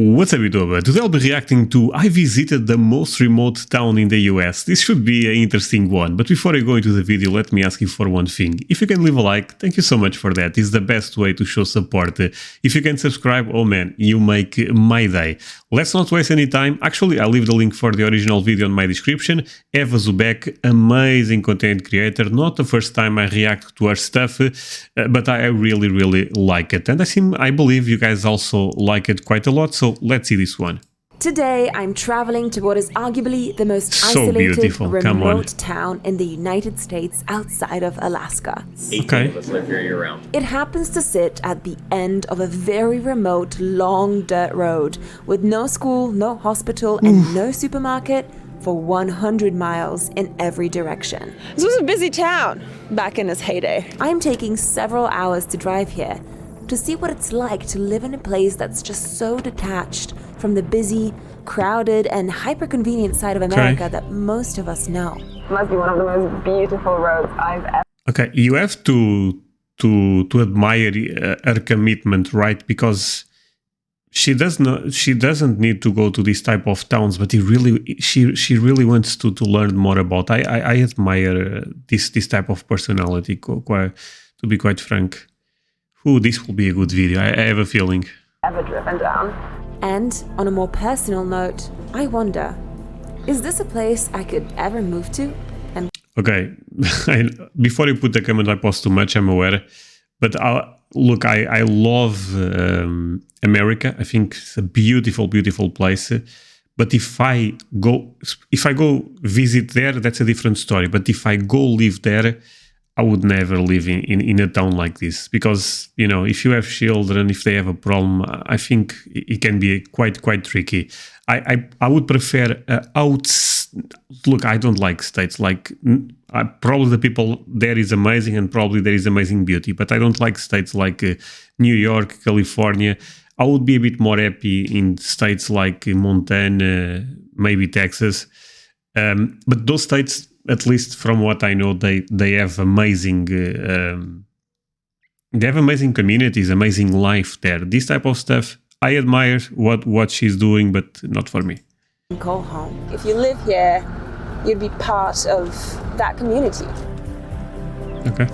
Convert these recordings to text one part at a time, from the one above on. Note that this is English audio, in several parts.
What's up, YouTuber? Today I'll be reacting to I visited the most remote town in the US. This should be an interesting one, but before I go into the video, let me ask you for one thing. If you can leave a like, thank you so much for that. It's the best way to show support. If you can subscribe, oh man, you make my day. Let's not waste any time. Actually, I'll leave the link for the original video in my description. Eva Zubek, amazing content creator. Not the first time I react to her stuff, but I really like it. And I believe you guys also like it quite a lot, so let's see this one. Today, I'm traveling to what is arguably the most isolated, remote town in the United States outside of Alaska. 18 of us live here year-round. It happens to sit at the end of a very remote, long dirt road with no school, no hospital, and no supermarket for 100 miles in every direction. This was a busy town back in its heyday. I'm taking several hours to drive here to see what it's like to live in a place that's just so detached from the busy, crowded, and hyper-convenient side of America that most of us know. It must be one of the most beautiful roads I've ever... Okay, you have to admire her commitment, right? Because she doesn't need to go to this type of towns, but she really wants to learn more about. I admire this type of personality, to be quite frank. This will be a good video, I have a feeling. Ever driven down. And on a more personal note, I wonder, is this a place I could ever move to? Okay, before you put the comment, I post too much, I'm aware. But look, I love America. I think it's a beautiful place. But if I go visit there, that's a different story. But if I go live there, I would never live in a town like this, because, you know, if you have children, if they have a problem, I think it can be quite tricky. I would prefer look, I don't like states like probably the people there is amazing, and probably there is amazing beauty, but I don't like states like New York, California. I would be a bit more happy in states like Montana, maybe Texas, but those states, at least from what I know, they have amazing communities, amazing life there. This type of stuff, I admire what she's doing, but not for me. Call home. If you live here, you'd be part of that community. Okay.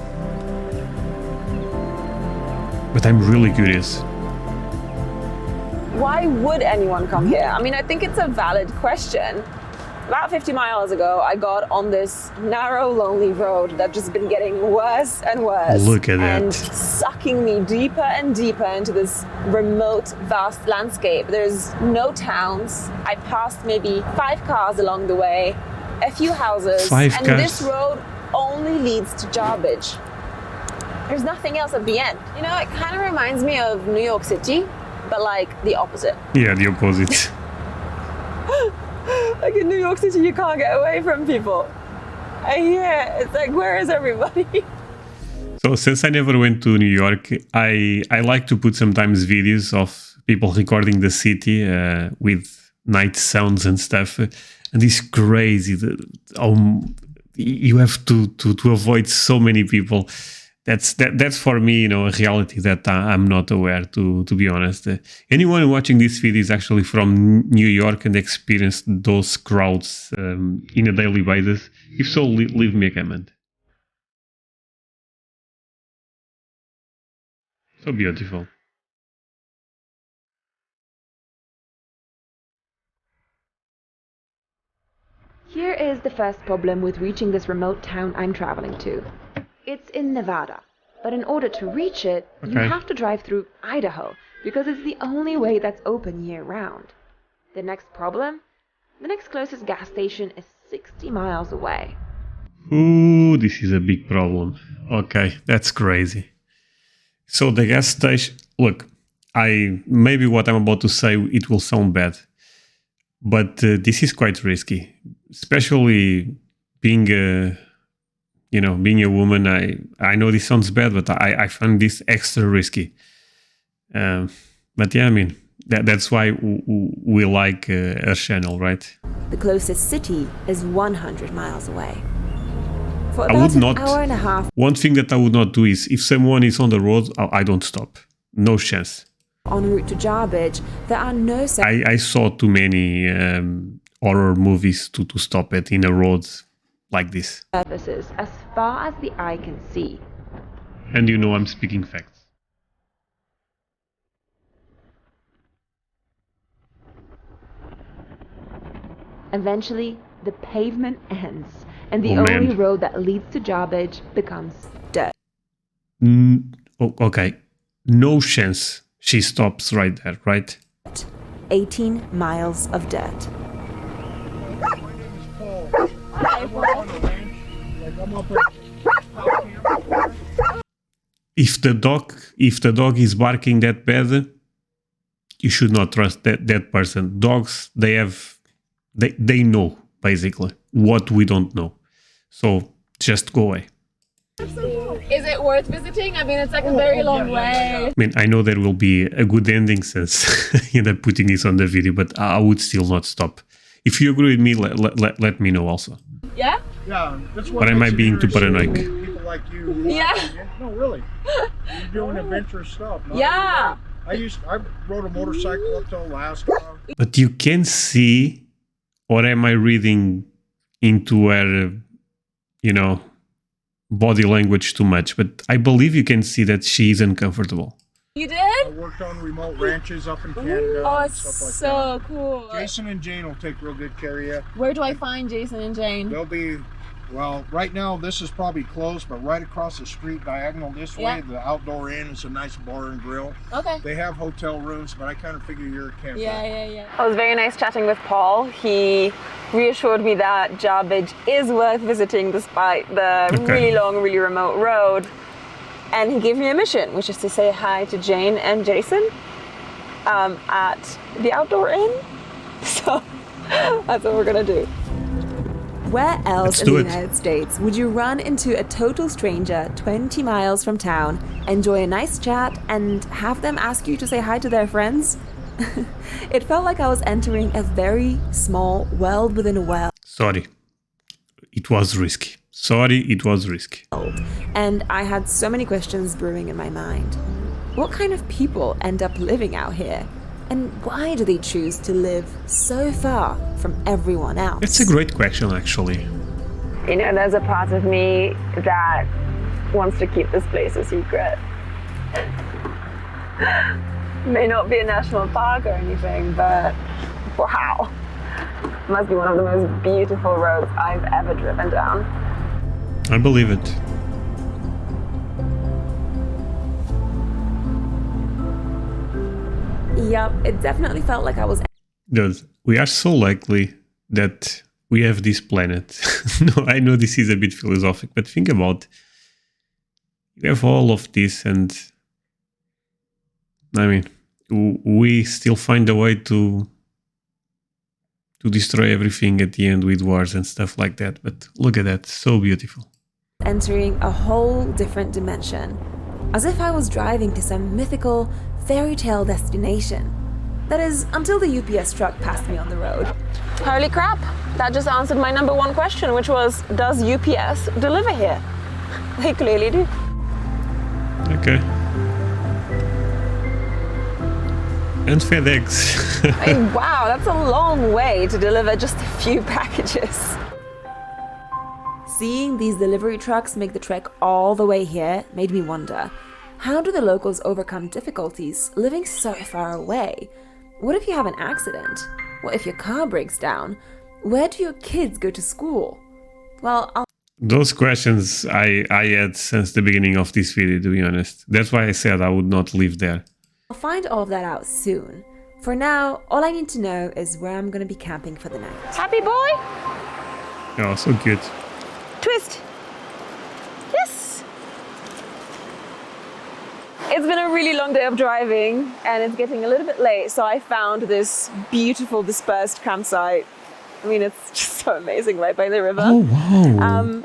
But I'm really curious. Why would anyone come here? I mean, I think it's a valid question. About 50 miles ago, I got on this narrow, lonely road that's just been getting worse and worse. Look at that. And sucking me deeper and deeper into this remote, vast landscape. There's no towns. I passed maybe 5 cars along the way, a few houses, and this road only leads to garbage. There's nothing else at the end. You know, it kind of reminds me of New York City, but like the opposite. Yeah, the opposite. Like in New York City, you can't get away from people. And here, it's like, where is everybody? So since I never went to New York, I like to put sometimes videos of people recording the city with night sounds and stuff. And it's crazy. You have to avoid so many people. That's for me, you know, a reality that I'm not aware, to be honest. Anyone watching this video is actually from New York and experienced those crowds in a daily basis. If so, leave me a comment. So beautiful. Here is the first problem with reaching this remote town I'm traveling to. It's in Nevada, but in order to reach it, you have to drive through Idaho, because it's the only way that's open year-round. The next problem? The next closest gas station is 60 miles away. Ooh, this is a big problem. Okay, that's crazy. So the gas station... Look, maybe what I'm about to say, it will sound bad, but this is quite risky, especially being a... You know, being a woman, I know this sounds bad, but I find this extra risky. But yeah, I mean, that's why we like our channel, right? The closest city is 100 miles away. For I about would not, an hour and a half. One thing that I would not do is, if someone is on the road, I don't stop. No chance. En route to Jarbidge, there are no I saw too many horror movies to stop it in a road like this. services as far as the eye can see. And you know I'm speaking facts. Eventually, the pavement ends, and the Oh, only man. road that leads to Jarbidge becomes dirt. Okay. No chance she stops right there, right? 18 miles of dirt. If the dog is barking that bad, you should not trust that person. Dogs, they know basically what we don't know. So just go away. Is it worth visiting? I mean, it's like a very long way. I mean, I know there will be a good ending since you end up putting this on the video, but I would still not stop. If you agree with me, let me know also. Yeah? Yeah, that's But I might be into paranoid. People like you. Yeah. No, really. You're doing adventurous stuff. Not Yeah. everybody. I rode a motorcycle up to Alaska. But you can see, or am I reading into her, body language too much? But I believe you can see that she is uncomfortable. You did? I worked on remote ranches up in Canada. Oh, and it's stuff like so cool. that. Jason and Jane will take real good care of you. Where do I find Jason and Jane? They'll be, well, right now this is probably closed, but right across the street, diagonal this Yeah. way, the Outdoor Inn is a nice bar and grill. Okay. They have hotel rooms, but I kind of figure you're a camper. Yeah. It was very nice chatting with Paul. He reassured me that Jarbidge is worth visiting despite the really long, really remote road. And he gave me a mission, which is to say hi to Jane and Jason at the Outdoor Inn. So that's what we're going to do. Where else Let's in the do it. United States would you run into a total stranger 20 miles from town, enjoy a nice chat, and have them ask you to say hi to their friends? It felt like I was entering a very small world within a world, Sorry, it was risky. and I had so many questions brewing in my mind. What kind of people end up living out here? And why do they choose to live so far from everyone else? That's a great question, actually. You know, there's a part of me that wants to keep this place a secret. May not be a national park or anything, but wow. Must be one of the most beautiful roads I've ever driven down. I believe it. Yep, it definitely felt like I was Dude, we are so likely that we have this planet. No, I know this is a bit philosophic, but think about you have all of this, and I mean, we still find a way to destroy everything at the end with wars and stuff like that. But look at that, so beautiful. entering a whole different dimension, as if I was driving to some mythical fairy tale destination. That is, until the UPS truck passed me on the road. Holy crap, that just answered my number one question, which was, does UPS deliver here? They clearly do. Okay. And FedEx. I mean, wow, that's a long way to deliver just a few packages. Seeing these delivery trucks make the trek all the way here made me wonder, how do the locals overcome difficulties living so far away? What if you have an accident? What if your car breaks down? Where do your kids go to school? Well, Those questions I had since the beginning of this video, to be honest. That's why I said I would not live there. I'll find all of that out soon. For now, all I need to know is where I'm going to be camping for the night. Happy boy? Oh, so cute. Twist. Yes. It's been a really long day of driving and it's getting a little bit late, so I found this beautiful dispersed campsite. I mean, it's just so amazing right by the river. Oh, wow.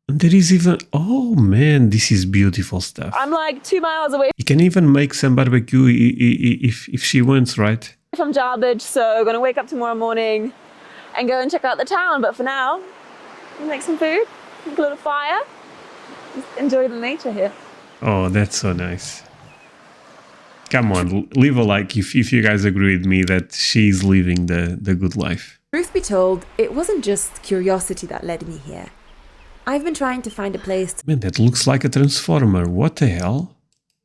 And there is even... Oh, man, this is beautiful stuff. I'm like 2 miles away You can even make some barbecue if she wants, right? from Jarbidge, so gonna wake up tomorrow morning and go and check out the town. But for now, we'll make some food, make a little fire, just enjoy the nature here. Oh, that's so nice. come on, leave a like if you guys agree with me that she's living the good life. Truth be told, it wasn't just curiosity that led me here. I've been trying to find a place to Man, that looks like a transformer. What the hell?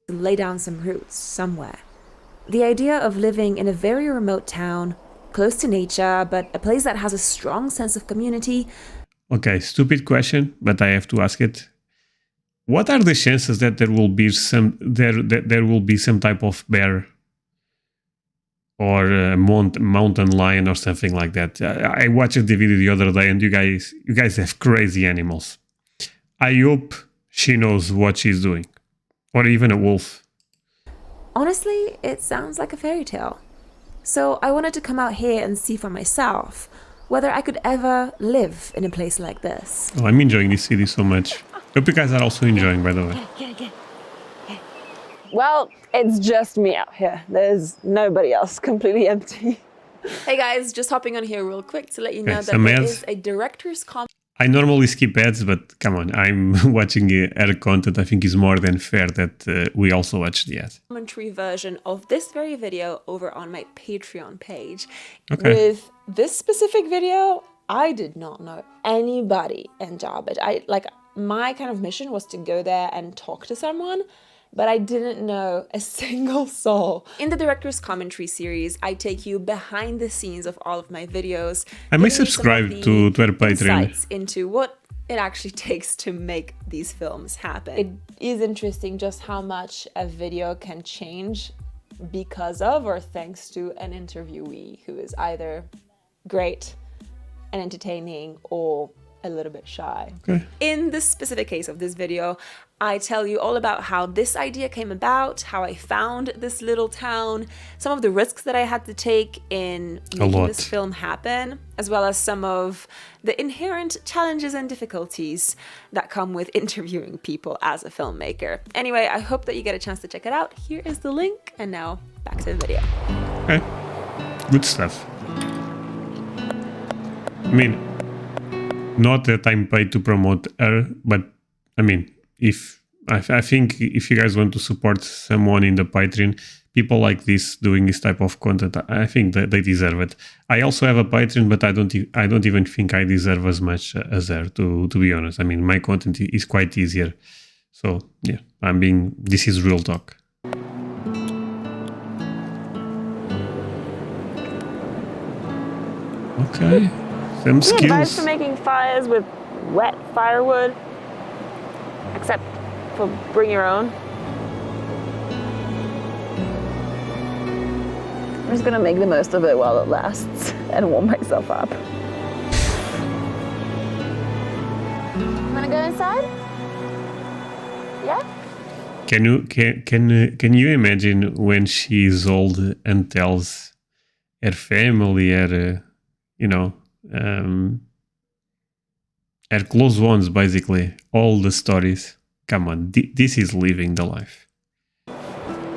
lay down some roots somewhere. The idea of living in a very remote town, close to nature, but a place that has a strong sense of community. Okay, stupid question, but I have to ask it. What are the chances that there will be some type of bear or a mountain lion or something like that? I watched the video the other day, and you guys have crazy animals. I hope she knows what she's doing, or even a wolf. Honestly, it sounds like a fairy tale. So I wanted to come out here and see for myself whether I could ever live in a place like this. Oh, I'm enjoying this video so much. Hope you guys are also enjoying, by the way. Well, it's just me out here. There's nobody else, completely empty. Hey guys, just hopping on here real quick to let you know that some there ads. is a director's I normally skip ads, but come on, I'm watching her content. I think it's more than fair that we also watch the ads. commentary version of this very video over on my Patreon page. Okay. With this specific video, I did not know anybody in Jarbid. My kind of mission was to go there and talk to someone, but I didn't know a single soul. In the director's commentary series, I take you behind the scenes of all of my videos. I may giving you some subscribe of the to her Patreon. insights into what it actually takes to make these films happen. It is interesting just how much a video can change because of or thanks to an interviewee who is either great and entertaining or a little bit shy. Okay. In this specific case of this video, I tell you all about how this idea came about, how I found this little town, some of the risks that I had to take in making this film happen, as well as some of the inherent challenges and difficulties that come with interviewing people as a filmmaker. Anyway, I hope that you get a chance to check it out. Here is the link, and now back to the video. Okay. Good stuff. I mean, not that I'm paid to promote her, but I mean, I think if you guys want to support someone in the Patreon, people like this doing this type of content, I think that they deserve it. I also have a Patreon, but I don't even think I deserve as much as her, to be honest. I mean, my content is quite easier. So yeah, this is real talk. Okay. Some skills. Advice for making fires with wet firewood, except for bring your own. I'm just gonna make the most of it while it lasts and warm myself up. Wanna go inside? Yeah? Can you imagine when she's old and tells her family, her her close ones, basically all the stories? Come on, this is living the life.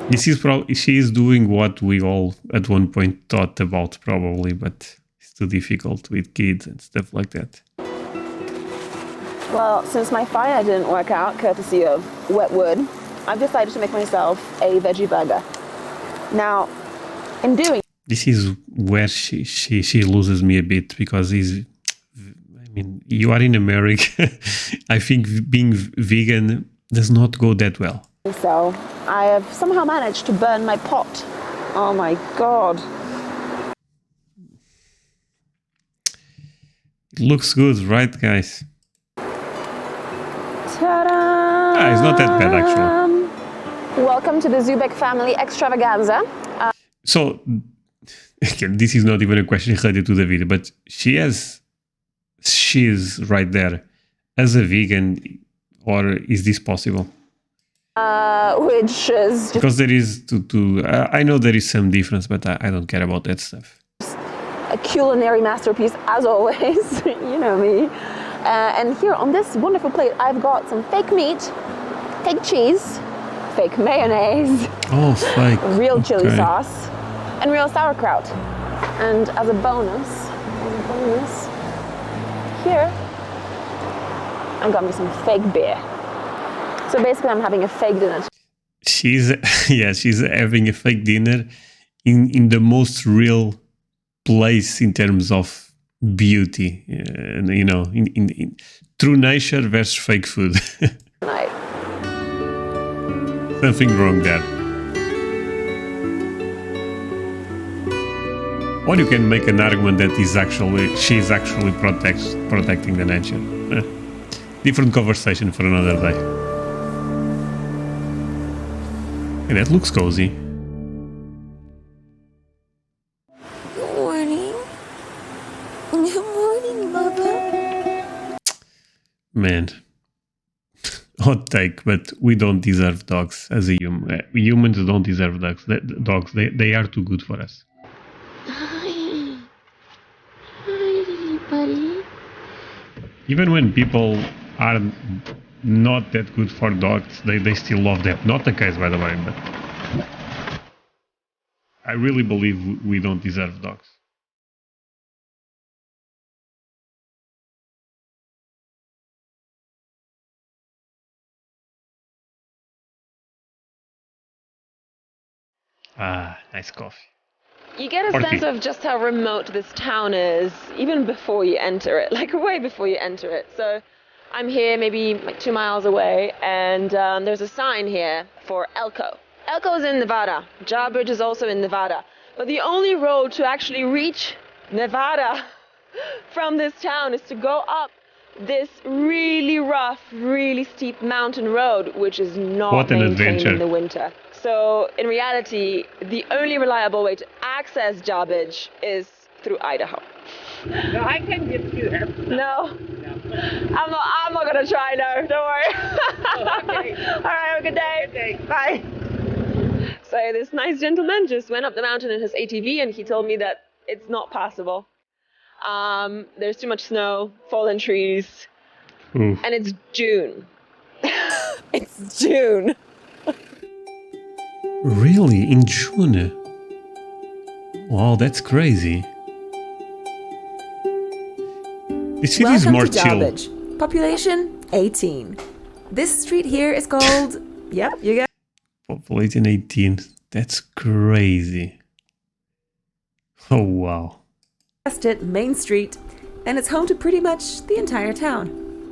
This is she is doing what we all at one point thought about, probably, but it's too difficult with kids and stuff like that. Well, since my fire didn't work out, courtesy of wet wood, I've decided to make myself a veggie burger. Now, in doing this is where she loses me a bit, because you are in America. I think being vegan does not go that well. so, I have somehow managed to burn my pot. Oh my god. It looks good, right, guys? Ta-da! It's not that bad, actually. Welcome to the Zubek family extravaganza. So, this is not even a question related to the video, but she is right there as a vegan, or is this possible? Which is because there is I know there is some difference, but I don't care about that stuff. A culinary masterpiece, as always. You know me. And here on this wonderful plate, I've got some fake meat, fake cheese, fake mayonnaise, oh, fake, real chili sauce, and real sauerkraut. And as a bonus, here, I got me some fake beer. So basically, I'm having a fake dinner. she's she's having a fake dinner in the most real place in terms of beauty, you know, in true nature versus fake food. Something wrong there. Or you can make an argument that she's actually protecting the nature. Different conversation for another day. Hey, that looks cozy. Good morning. Good morning, Bubba. Man. Hot take, but we don't deserve dogs as a human. Humans don't deserve dogs. They are too good for us. Hi, buddy. Even when people are not that good for dogs, they still love them. Not the case, by the way, but I really believe we don't deserve dogs. Ah, nice coffee. You get a sense of just how remote this town is, even before you enter it, like way before you enter it. So I'm here maybe like 2 miles away, and there's a sign here for Elko. Elko's in Nevada. Jawbridge is also in Nevada. But the only road to actually reach Nevada from this town is to go up this really rough, really steep mountain road, which is not maintained in the winter. So in reality, the only reliable way to access Jawbridge is through Idaho. No, I can get you there. No. I'm not gonna try, no, don't worry. Okay. All right, have a good day. Good day. Bye. So this nice gentleman just went up the mountain in his ATV, and he told me that it's not possible. There's too much snow, fallen trees, and it's June. It's June. Really? In June? Wow, that's crazy. This city is more chill. Jawbridge. Population 18. This street here is called... Yep, you get... Population 18. That's crazy. Oh, wow. It, Main Street, and it's home to pretty much the entire town.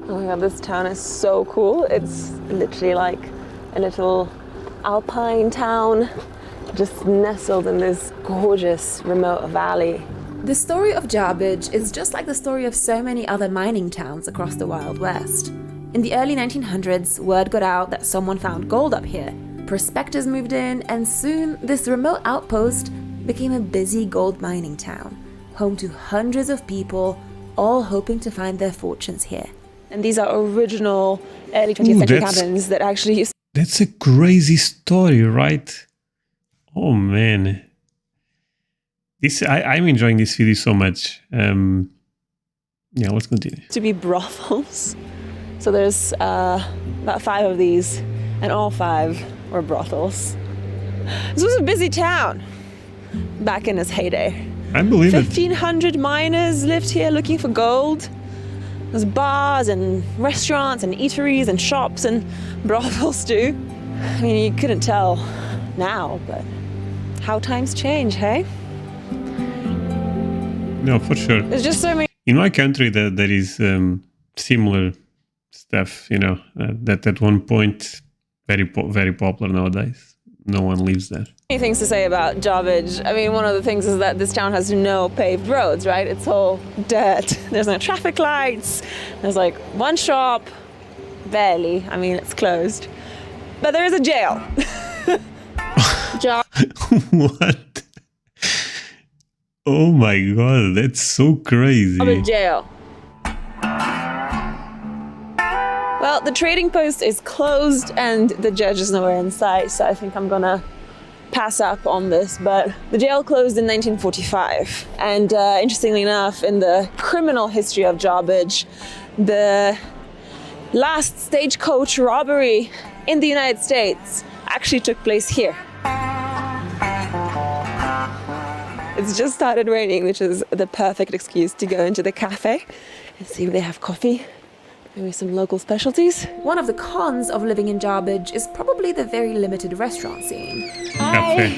Oh my god, this town is so cool. It's literally like a little alpine town, just nestled in this gorgeous remote valley. The story of Jawbridge is just like the story of so many other mining towns across the Wild West. In the early 1900s, word got out that someone found gold up here. Prospectors moved in, and soon this remote outpost became a busy gold mining town, home to hundreds of people, all hoping to find their fortunes here. And these are original early 20th century cabins that actually used... That's a crazy story, right? Oh, man. I'm enjoying this video so much. Yeah, let's continue. to be brothels. So there's about 5 of these, and all 5 were brothels. This was a busy town back in its heyday. I believe it. 1,500 miners lived here looking for gold. There's bars and restaurants and eateries and shops and brothels too. I mean, you couldn't tell now, but how times change, hey? No, for sure. There's just so many... In my country, there is similar stuff, you know, that at one point very popular nowadays. No one lives there. Many things to say about Jawbridge. I mean, one of the things is that this town has no paved roads, right? It's all dirt. There's no traffic lights. There's like one shop, barely. I mean, it's closed. But there is a jail. What? Oh my god, that's so crazy. Jawbridge jail. Well, the trading post is closed and the judge is nowhere in sight, so I think I'm gonna pass up on this. But the jail closed in 1945. And interestingly enough, in the criminal history of Jawbridge, the last stagecoach robbery in the United States actually took place here. It's just started raining, which is the perfect excuse to go into the cafe and see if they have coffee Maybe some local specialties? One of the cons of living in Jarbidge is probably the very limited restaurant scene. Hi.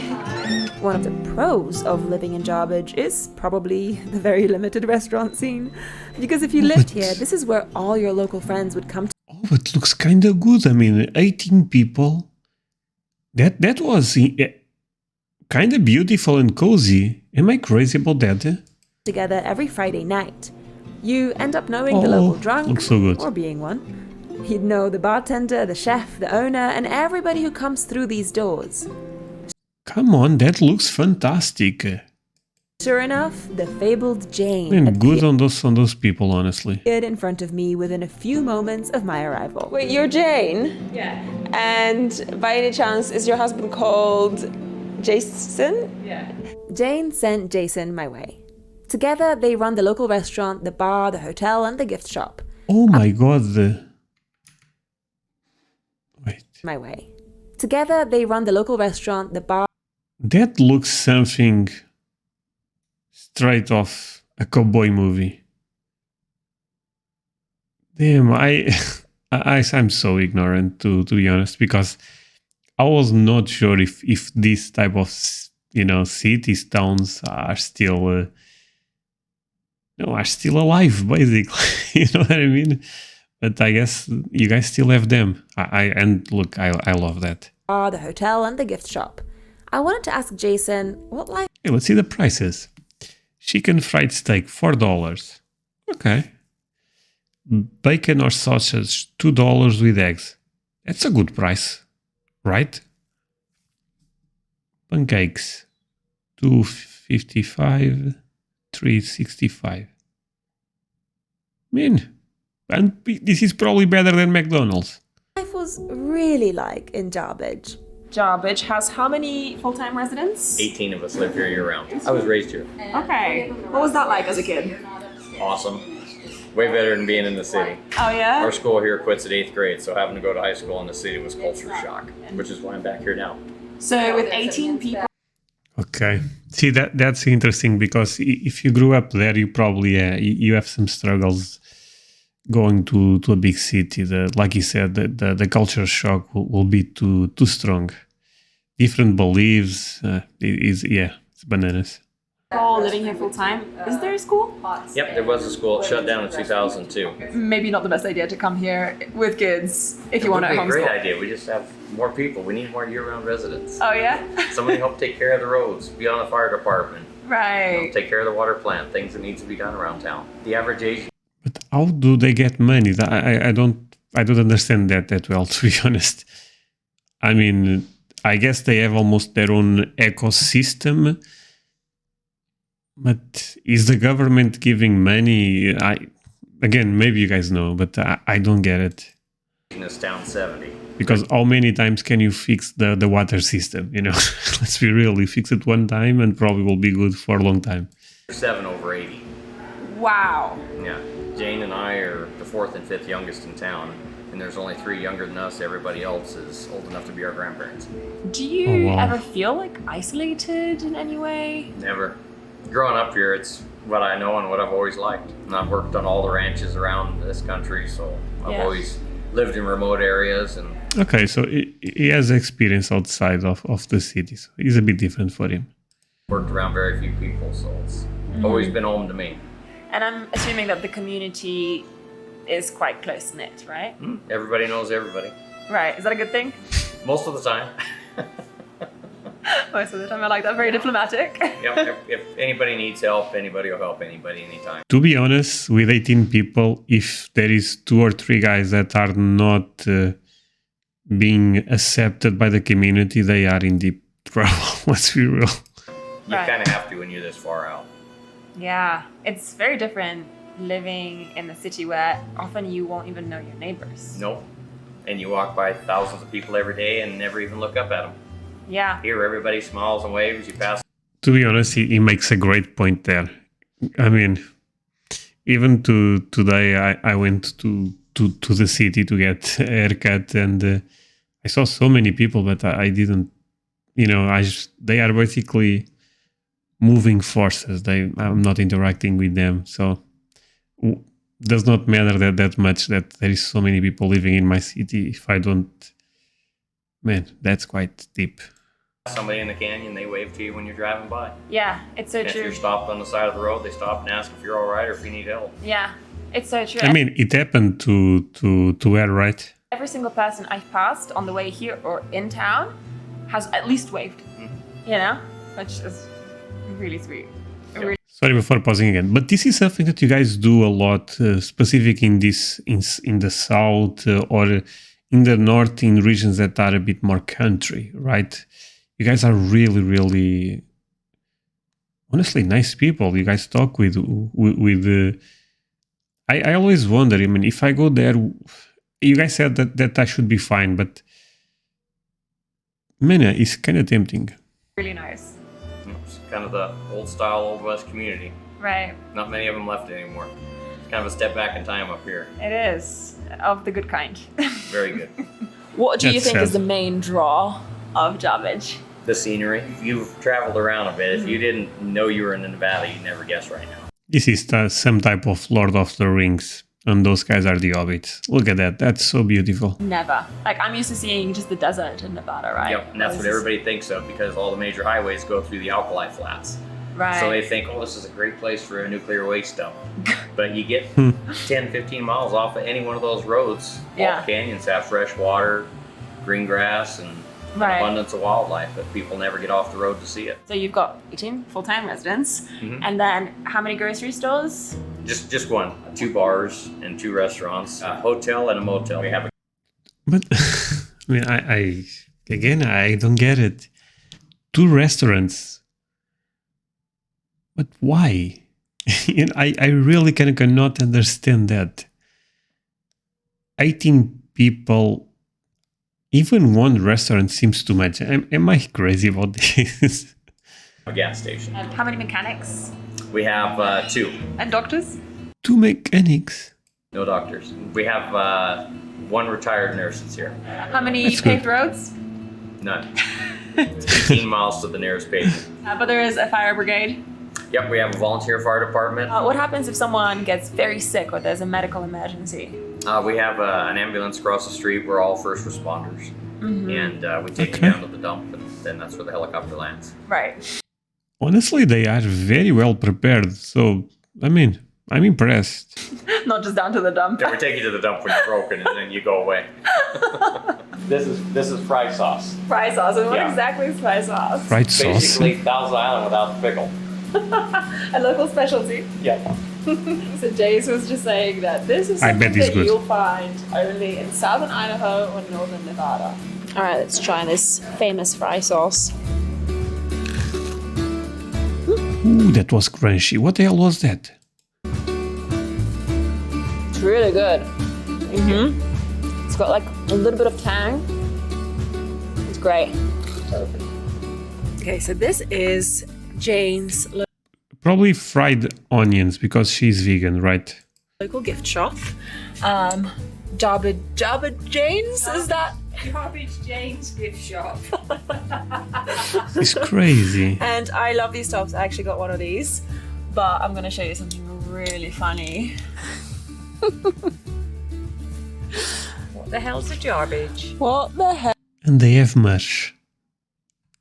One of the pros of living in Jarbidge is probably the very limited restaurant scene. Because if you lived here, this is where all your local friends would come to. Oh, it looks kind of good. I mean, 18 people. That was kind of beautiful and cozy. Am I crazy about that? Together every Friday night. You end up knowing the local drunk, looks so good. or being one. You'd know the bartender, the chef, the owner, and everybody who comes through these doors. Come on, that looks fantastic. Sure enough, the fabled Jane And good on those people, honestly. appeared in front of me within a few moments of my arrival. Wait, you're Jane? Yeah. And by any chance, is your husband called Jason? Yeah. Jane sent Jason my way. Together, they run the local restaurant, the bar, the hotel, and the gift shop. Oh my god. Wait. My way. Together, they run the local restaurant, the bar. That looks something straight off a cowboy movie. Damn, I'm so ignorant to be honest, because I was not sure if this type of cities, towns are still are still alive, basically. You know what I mean? But I guess you guys still have them. I love that. The hotel, and the gift shop. I wanted to ask Jason what life Hey, let's see the prices. Chicken fried steak, $4. Okay. Bacon or sausage, $2 with eggs. That's a good price, right? Pancakes, $2.55, $3.65. And this is probably better than McDonald's. was really like in Jarbidge. Jarbidge has how many full-time residents? 18 of us live here year-round. I was raised here. Okay. What was that like as a kid? Awesome. Way better than being in the city. Oh yeah? Our school here quits at 8th grade, so having to go to high school in the city was culture shock, which is why I'm back here now. So with 18 people. Okay. See, that's interesting, because if you grew up there, you probably you have some struggles going to a big city. Like you said, the culture shock will be too strong. Different beliefs, it's bananas. All living here full time. Is there a school? Yep, there was a school. It shut down in 2002. Maybe not the best idea to come here with kids if you want to It would be a homeschool. great idea. We just have more people. We need more year-round residents. Oh yeah? Somebody help take care of the roads, be on the fire department, Right. take care of the water plant, things that need to be done around town. The average age. But how do they get money? I don't understand that well, to be honest. I mean, I guess they have almost their own ecosystem. But is the government giving money? Again, maybe you guys know, but I don't get it. In this town, 70. Because how many times can you fix the water system? You know, let's be real. You fix it one time and probably will be good for a long time. 7 over 80. Wow. Yeah. Jane and I are the 4th and 5th youngest in town, and there's only 3 younger than us. Everybody else is old enough to be our grandparents. Do you Oh, wow. ever feel like isolated in any way? Never. Growing up here, it's what I know and what I've always liked. And I've worked on all the ranches around this country, so I've Yeah. always lived in remote areas. And Okay, so he has experience outside of the city. So it's a bit different for him. worked around very few people, so it's always been home to me. And I'm assuming that the community is quite close-knit, right? Everybody knows everybody. Right. Is that a good thing? Most of the time. Most of the time. I like that. Very diplomatic. Yep, if anybody needs help, anybody will help anybody anytime. To be honest, with 18 people, if there is 2 or 3 guys that are not being accepted by the community, they are in deep trouble. Let's be real. You Right. kind of have to when you're this far out. Yeah. It's very different living in the city where often you won't even know your neighbors. Nope. And you walk by thousands of people every day and never even look up at them. Yeah. Here, everybody smiles and waves. You pass. To be honest, he makes a great point there. I mean, even today, I went to the city to get a haircut, and I saw so many people, but I didn't, they are basically moving forces. I'm not interacting with them. So does not matter that much that there is so many people living in my city. If I don't, man, that's quite deep. Somebody in the canyon, they wave to you when you're driving by. Yeah, it's so And true. if you're stopped on the side of the road, they stop and ask if you're all right or if you need help. Yeah, it's so true. I mean, it happened to her, right? Every single person I've passed on the way here or in town has at least waved, you know, which is really sweet. Sorry before pausing again, but this is something that you guys do a lot, specific in this in the south or in the north, in regions that are a bit more country, right? You guys are really, really, honestly, nice people. You guys talk with. I always wonder. I mean, if I go there, you guys said that I should be fine, but man, it's kind of tempting. Really nice. It's kind of the old style, old west community. Right. Not many of them left anymore. It's kind of a step back in time up here. It is, of the good kind. Very good. What do you That's think sad. is the main draw of Jarbidge? The scenery. You've traveled around a bit. If you didn't know you were in Nevada, you'd never guess right now. This is some type of Lord of the Rings, and those guys are the hobbits. Look at that. That's so beautiful. Never. Like, I'm used to seeing just the desert in Nevada, right? Yep, and that's what everybody thinks of because all the major highways go through the alkali flats. Right. So they think, oh, this is a great place for a nuclear waste dump. But you get 10, 15 miles off of any one of those roads. Yeah. All the canyons have fresh water, green grass, and an Right. abundance of wildlife, but people never get off the road to see it. So you've got 18 full-time residents, and then how many grocery stores? Just one. 2 bars and 2 restaurants, a hotel and a motel. We have a But I mean, I don't get it. 2 restaurants, but why? I really cannot understand that. 18 people, even one restaurant seems too much. Am I crazy about this? gas station. How many mechanics? We have 2. And doctors? 2 mechanics. No doctors. We have 1 retired nurse that's here. How many That's paved good. roads? None. It's 18 miles to the nearest pavement. But there is a fire brigade. Yep, we have a volunteer fire department. What happens if someone gets very sick or there's a medical emergency? We have an ambulance across the street. We're all first responders. And we take you down to the dump, and then that's where the helicopter lands. Right. Honestly, they are very well prepared. So, I mean, I'm impressed. Not just down to the dump. Yeah, we take you to the dump when you're broken, and then you go away. This is fry sauce. Fry sauce. And what Yeah. exactly is fry sauce? Fried sauce. Basically, Thousand Island without the pickle. A local specialty. Yeah. So Jace was just saying that this is I something bet it's that good. you'll find only in southern Idaho or northern Nevada. All right, let's try this famous fry sauce. Ooh, that was crunchy. What the hell was that? It's really good. It's got like a little bit of tang. It's great. Okay, so this is Jane's Probably fried onions because she's vegan, right? local gift shop. Jarbidge Jane's, is that? Jarbidge Jane's gift shop. It's crazy. And I love these tops. I actually got one of these, but I'm gonna show you something really funny. What the hell's a Jarbidge? What the And they have mush.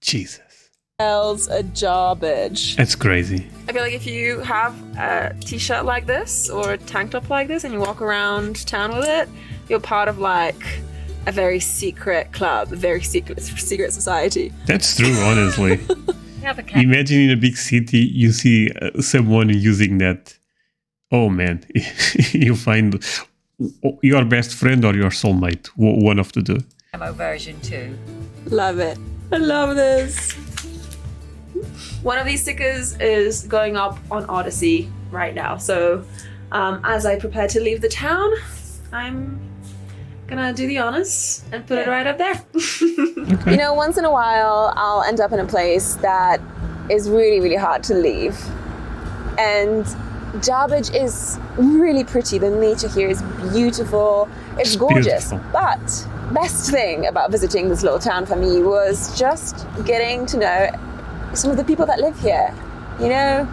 Jesus. hell's a Jarbidge? That's crazy. I feel like if you have a t-shirt like this or a tank top like this and you walk around town with it, you're part of like a very secret club, a very secret society. That's true, honestly. Have a cat. Imagine in a big city, you see someone using that. Oh man, you find your best friend or your soulmate, one of the two. Demo version 2. Love it. I love this. One of these stickers is going up on Odyssey right now. So as I prepare to leave the town, I'm gonna do the honors and put it right up there. Okay. You know, once in a while, I'll end up in a place that is really, really hard to leave. And Jarbidge is really pretty. The nature here is beautiful. It's gorgeous. beautiful. But best thing about visiting this little town for me was just getting to know some of the people that live here. You know,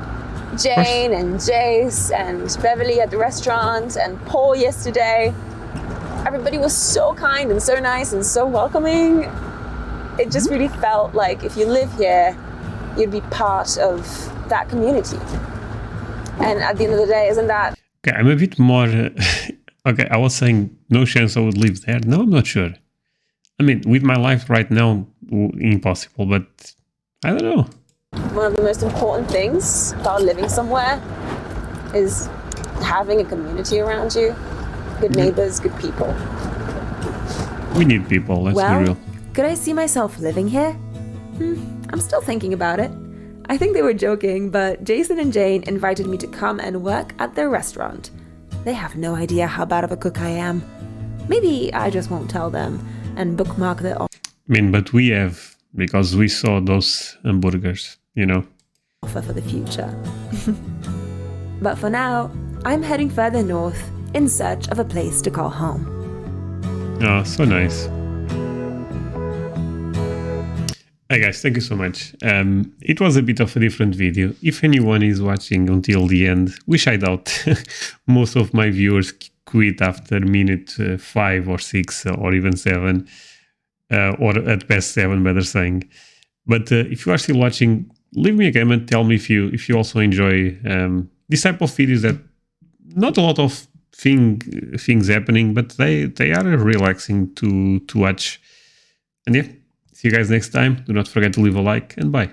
Jane and Jace and Beverly at the restaurant and Paul yesterday. Everybody was so kind and so nice and so welcoming. It just really felt like if you live here, you'd be part of that community. And at the end of the day, isn't that... Okay, I'm a bit more... okay, I was saying no chance I would live there. No, I'm not sure. I mean, with my life right now, impossible, but I don't know. One of the most important things about living somewhere is having a community around you. Good neighbors, good people. We need people, let's be real. Could I see myself living here? I'm still thinking about it. I think they were joking, but Jason and Jane invited me to come and work at their restaurant. They have no idea how bad of a cook I am. Maybe I just won't tell them and bookmark their offer. I mean, but we have, because we saw those hamburgers, you know. Offer for the future. But for now, I'm heading further north in search of a place to call home. Oh, so nice. Hey guys, thank you so much. It was a bit of a different video. If anyone is watching until the end, which I doubt, most of my viewers quit after minute 5 or 6 or even 7, or at best 7, better saying. But if you are still watching, leave me a comment. Tell me if you also enjoy this type of videos that not a lot of things happening, but they are relaxing to watch. And yeah, see you guys next time. Do not forget to leave a like, and bye.